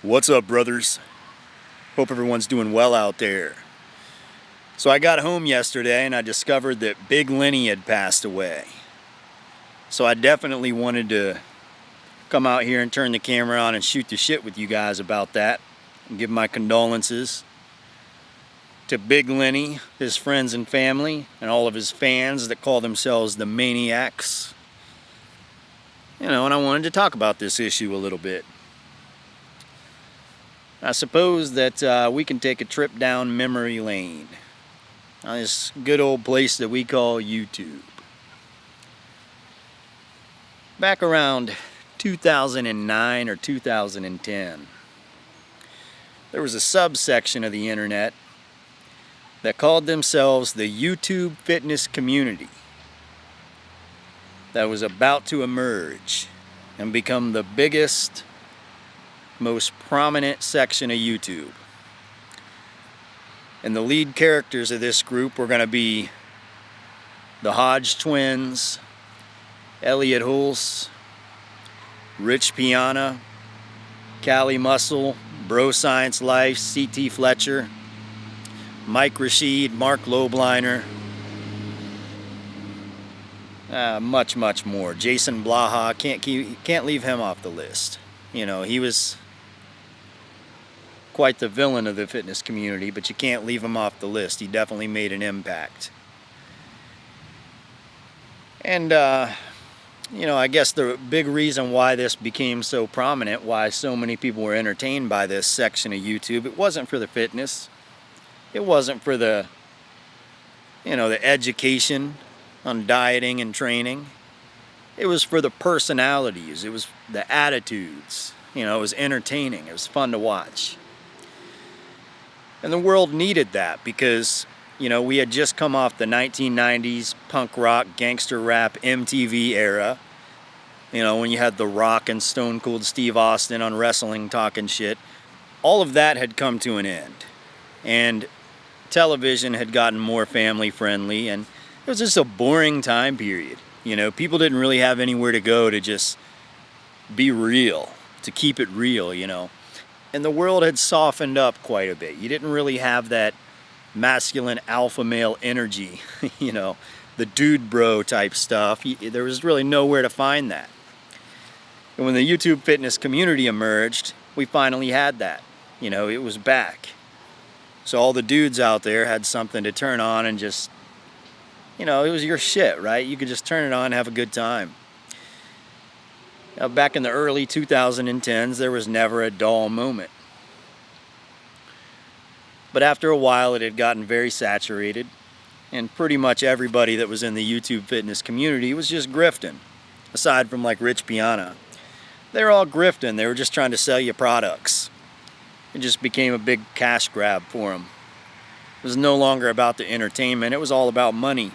What's up, brothers? Hope everyone's doing well out there. So I got home yesterday and I discovered that Big Lenny had passed away. So I definitely wanted to come out here and turn the camera on and shoot the shit with you guys about that and give my condolences to Big Lenny, his friends and family, and all of his fans that call themselves the Maniacs. And I wanted to talk about this issue a little bit. I suppose that we can take a trip down memory lane on this good old place that we call YouTube. Back around 2009 or 2010, there was a subsection of the internet that called themselves the YouTube fitness community that was about to emerge and become the biggest, most prominent section of YouTube. And the lead characters of this group were going to be the Hodge twins, Elliot Hulse, Rich Piana, Cali Muscle, Bro Science Life, C.T. Fletcher, Mike Rashid, Mark Lobliner, much more. Jason Blaha, can't leave him off the list. He was quite the villain of the fitness community, but you can't leave him off the list. He definitely made an impact. And, I guess the big reason why this became so prominent, why so many people were entertained by this section of YouTube, it wasn't for the fitness. It wasn't for the education on dieting and training. It was for the personalities. It was the attitudes. It was entertaining. It was fun to watch. And the world needed that because, we had just come off the 1990s punk rock, gangster rap, MTV era. When you had The Rock and Stone Cold Steve Austin on wrestling talking shit. All of that had come to an end. And television had gotten more family friendly, and it was just a boring time period. People didn't really have anywhere to go to just be real, to keep it real, And the world had softened up quite a bit. You didn't really have that masculine alpha male energy, the dude bro type stuff. There was really nowhere to find that. And when the YouTube fitness community emerged, we finally had that. It was back. So all the dudes out there had something to turn on and just, it was your shit, right? You could just turn it on and have a good time. Now, back in the early 2010s, there was never a dull moment. But after a while, it had gotten very saturated, and pretty much everybody that was in the YouTube fitness community was just grifting, aside from like Rich Piana. They were all grifting. They were just trying to sell you products. It just became a big cash grab for them. It was no longer about the entertainment. It was all about money.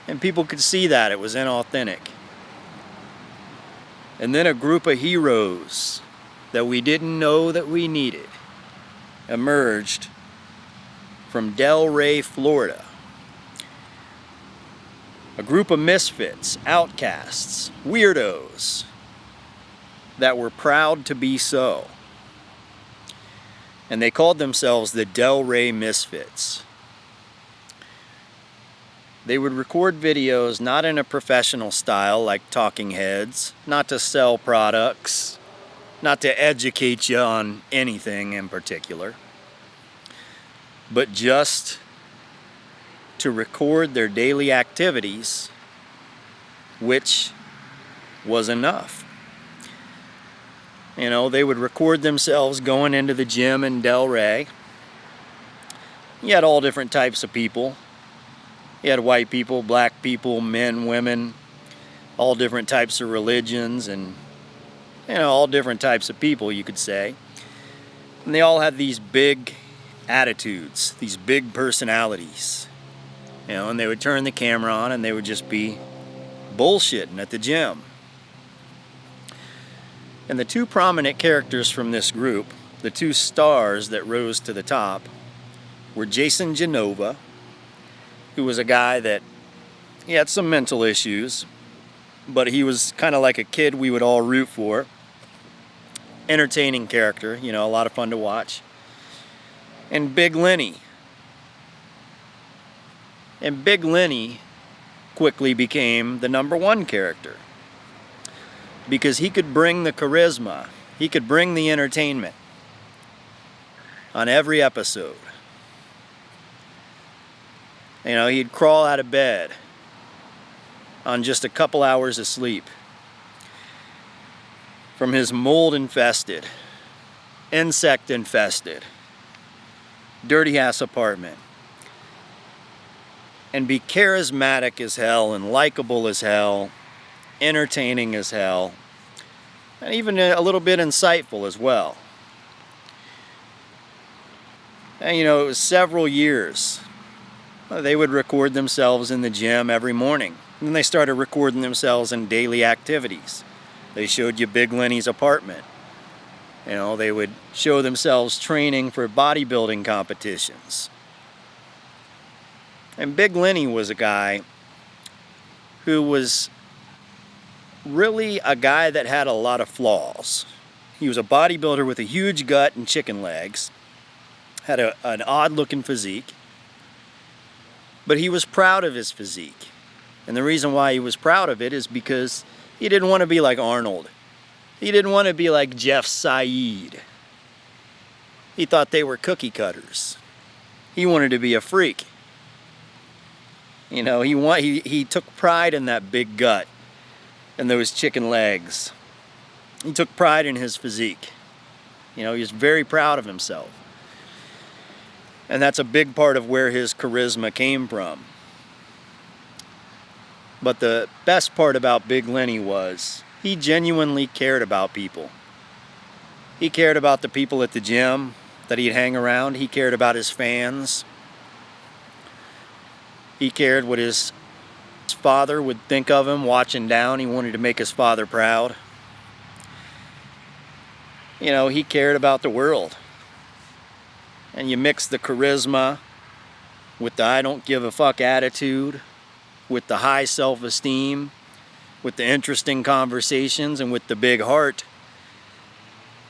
And people could see that. It was inauthentic. And then a group of heroes that we didn't know that we needed emerged from Delray, Florida. A group of misfits, outcasts, weirdos that were proud to be so. And they called themselves the Delray Misfits. They would record videos not in a professional style like talking heads, not to sell products, not to educate you on anything in particular, but just to record their daily activities, which was enough. They would record themselves going into the gym in Delray. You had all different types of people. You had white people, black people, men, women, all different types of religions, and all different types of people, you could say. And they all had these big attitudes, these big personalities. And they would turn the camera on and they would just be bullshitting at the gym. And the two prominent characters from this group, the two stars that rose to the top, were Jason Genova, who was a guy that he had some mental issues, but he was kind of like a kid we would all root for. entertaining character, a lot of fun to watch. And Big Lenny. And Big Lenny quickly became the number one character because he could bring the charisma, he could bring the entertainment on every episode. He'd crawl out of bed on just a couple hours of sleep from his mold-infested, insect-infested, dirty-ass apartment and be charismatic as hell and likable as hell, entertaining as hell, and even a little bit insightful as well. And it was several years. They would record themselves in the gym every morning. And then they started recording themselves in daily activities. They showed you Big Lenny's apartment. They would show themselves training for bodybuilding competitions. And Big Lenny was a guy who was really a guy that had a lot of flaws. He was a bodybuilder with a huge gut and chicken legs, had an odd-looking physique, but he was proud of his physique. And the reason why he was proud of it is because he didn't want to be like Arnold. He didn't want to be like Jeff Said. He thought they were cookie cutters. He wanted to be a freak. He took pride in that big gut and those chicken legs. He took pride in his physique. He was very proud of himself. And that's a big part of where his charisma came from. But the best part about Big Lenny was he genuinely cared about people. He cared about the people at the gym that he'd hang around. He cared about his fans. He cared what his father would think of him watching down. He wanted to make his father proud. He cared about the world. And you mix the charisma with the I don't give a fuck attitude, with the high self-esteem, with the interesting conversations, and with the big heart.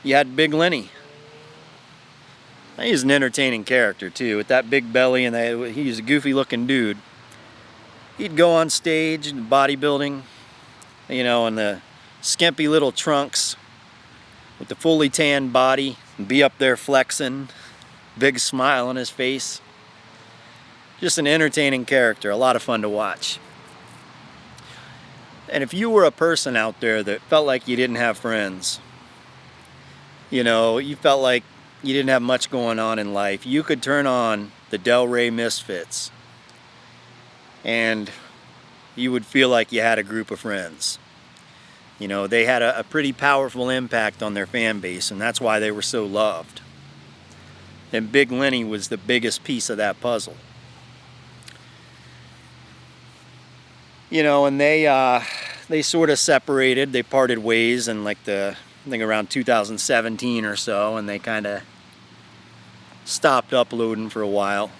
You had Big Lenny. He's an entertaining character too, with that big belly and he's a goofy looking dude. He'd go on stage in bodybuilding, in the skimpy little trunks with the fully tanned body and be up there flexing, big smile on his face. Just an entertaining character, a lot of fun to watch. And if you were a person out there that felt like you didn't have friends, you felt like you didn't have much going on in life, you could turn on the Del Rey Misfits and you would feel like you had a group of friends. They had a pretty powerful impact on their fan base, and that's why they were so loved. And Big Lenny was the biggest piece of that puzzle. And they sort of separated. They parted ways in I think around 2017 or so, and they kind of stopped uploading for a while.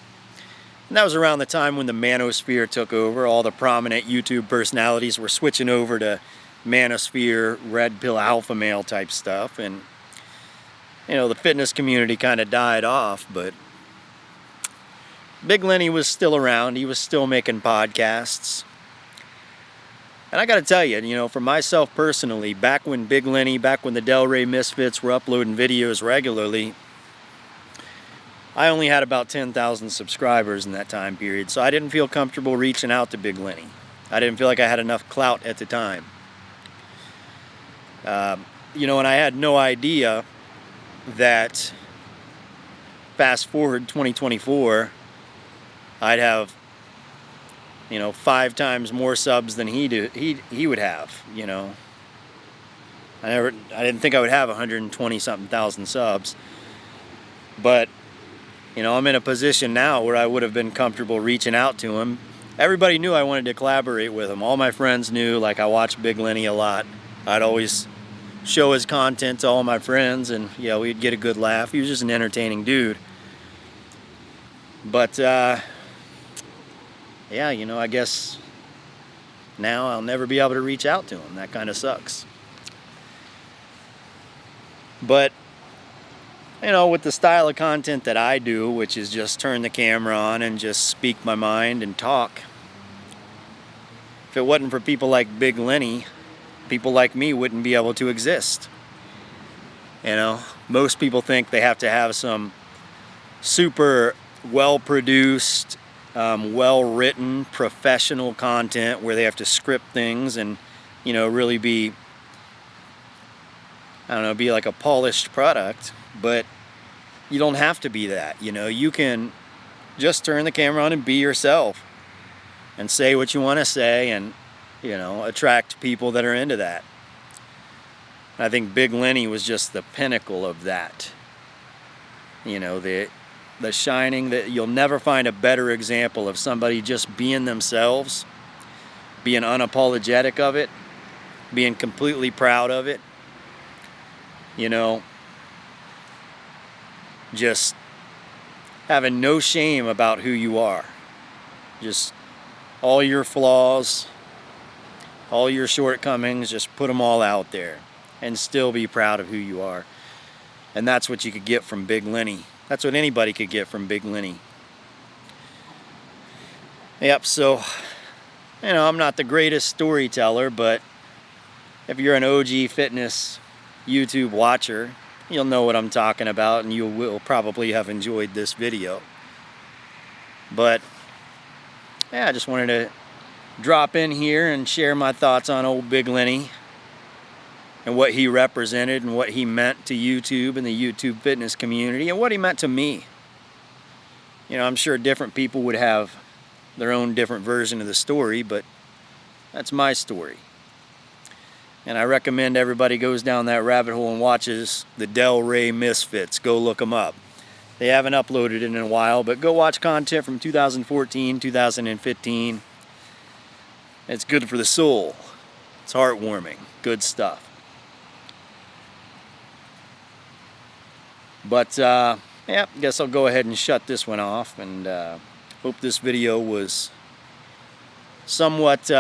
And that was around the time when the manosphere took over. All the prominent YouTube personalities were switching over to manosphere, red pill alpha male type stuff, and the fitness community kind of died off. But Big Lenny was still around. He was still making podcasts. And I got to tell you, for myself personally, back when the Del Rey Misfits were uploading videos regularly, I only had about 10,000 subscribers in that time period, so I didn't feel comfortable reaching out to Big Lenny. I didn't feel like I had enough clout at the time. And I had no idea that fast forward 2024, I'd have 5 times more subs than he would have. I didn't think I would have 120 something thousand subs, but I'm in a position now where I would have been comfortable reaching out to him. Everybody knew I wanted to collaborate with him. All my friends knew, I watched Big Lenny a lot. I'd always show his content to all my friends, and we'd get a good laugh. He was just an entertaining dude. But I guess now I'll never be able to reach out to him. That kind of sucks. But, you know, with the style of content that I do, which is just turn the camera on and just speak my mind and talk, if it wasn't for people like Big Lenny, people like me wouldn't be able to exist. You know, most people think they have to have some super well-produced, well-written, professional content where they have to script things and, you know, really be, I don't know, be like a polished product. But you don't have to be that. You know, you can just turn the camera on and be yourself and say what you want to say and, you know, attract people that are into that. I think Big Lenny was just the pinnacle of that. You know, the shining, that you'll never find a better example of somebody just being themselves, being unapologetic of it, being completely proud of it. You know, just having no shame about who you are. Just all your flaws, all your shortcomings, just put them all out there and still be proud of who you are. And that's what you could get from Big Lenny. That's what anybody could get from Big Lenny. Yep, so, you know, I'm not the greatest storyteller, but if you're an OG fitness YouTube watcher, you'll know what I'm talking about, and you will probably have enjoyed this video. But yeah, I just wanted to drop in here and share my thoughts on old Big Lenny and what he represented and what he meant to YouTube and the YouTube fitness community and what he meant to me. You know, I'm sure different people would have their own different version of the story, but that's my story. And I recommend everybody goes down that rabbit hole and watches the Del Rey Misfits. Go look them up. They haven't uploaded it in a while, but go watch content from 2014, 2015. It's good for the soul. It's heartwarming. Good stuff. But, yeah, I guess I'll go ahead and shut this one off, and hope this video was somewhat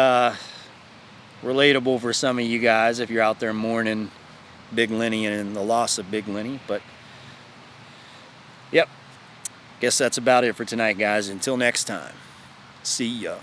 relatable for some of you guys if you're out there mourning Big Lenny and the loss of Big Lenny. But, yep, guess that's about it for tonight, guys. Until next time, see ya.